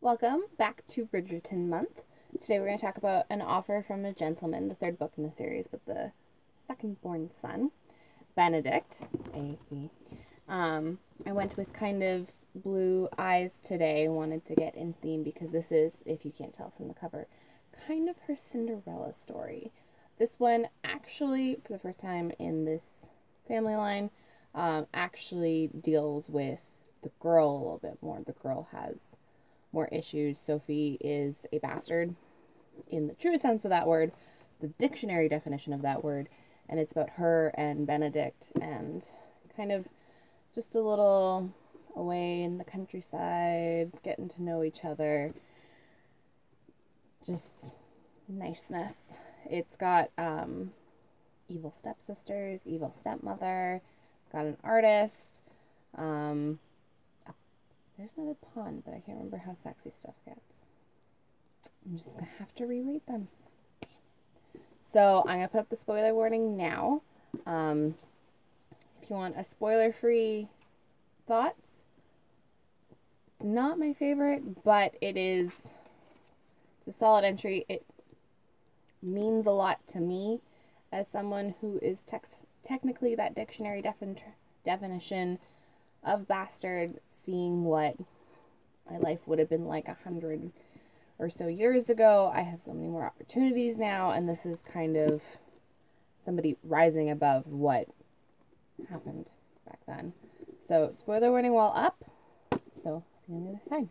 Welcome back to Bridgerton month. Today we're going to talk about An Offer from a Gentleman, the third book in the series with the second born son, Benedict. I went with kind of blue eyes today, wanted to get in theme because this is, if you can't tell from the cover, kind of her Cinderella story. This one actually, for the first time in this family line, actually deals with the girl a little bit more. The girl has more issues. Sophie is a bastard in the true sense of that word, the dictionary definition of that word, and it's about her and Benedict and kind of just a little away in the countryside, getting to know each other, just niceness. It's got evil stepsisters, evil stepmother, got an artist, there's another pawn, but I can't remember how sexy stuff gets. I'm just going to have to reread them. So I'm going to put up the spoiler warning now. If you want a spoiler-free thoughts, not my favorite, but it's a solid entry. It means a lot to me as someone who is technically that dictionary definition of bastard, seeing what my life would have been like 100 or so years ago. I have so many more opportunities now, and this is kind of somebody rising above what happened back then. So, spoiler warning while up. So, see you on the other side.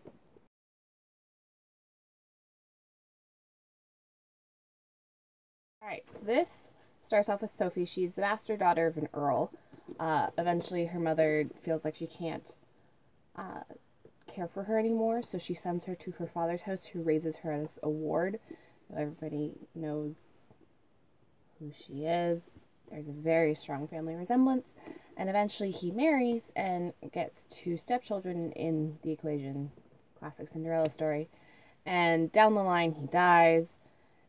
Alright, so this starts off with Sophie. She's the bastard daughter of an earl. Eventually, her mother feels like she can't care for her anymore, so she sends her to her father's house, who raises her as a ward. Everybody knows who she is. There's a very strong family resemblance, and eventually he marries and gets two stepchildren in the equation. Classic Cinderella story. And down the line, he dies.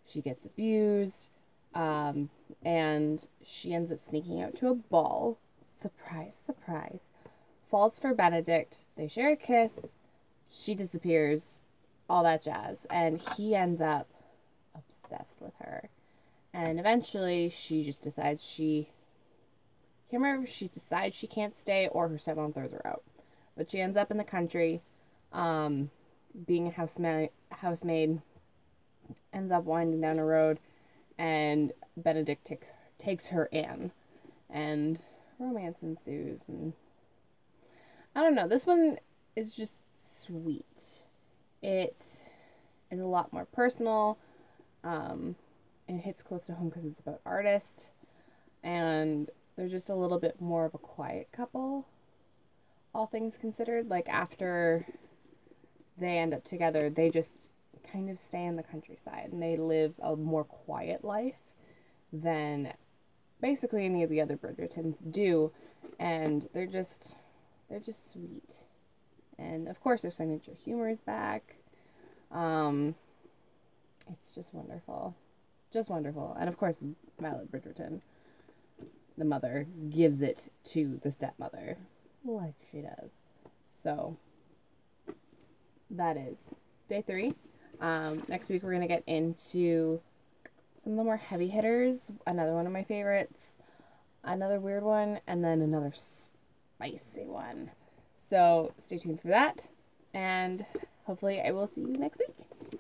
She gets abused, and she ends up sneaking out to a ball. Surprise, surprise. Falls for Benedict. They share a kiss. She disappears. All that jazz. And he ends up obsessed with her. And eventually she just decides she can't remember if she decides she can't stay or her stepmom throws her out. But she ends up in the country, being a housemaid, ends up winding down a road, and Benedict takes her in. And romance ensues, and I don't know. This one is just sweet. It is a lot more personal. It hits close to home because it's about artists. And they're just a little bit more of a quiet couple, all things considered. Like, after they end up together, they just kind of stay in the countryside. And they live a more quiet life than basically any of the other Bridgertons do. And they're just sweet. And of course their signature humor is back. It's just wonderful. Just wonderful. And of course Violet Bridgerton, the mother, gives it to the stepmother, like she does. So that is day 3. Next week we're going to get into some of the more heavy hitters. Another one of my favorites. Another weird one. And then another spicy one. So stay tuned for that, and hopefully I will see you next week.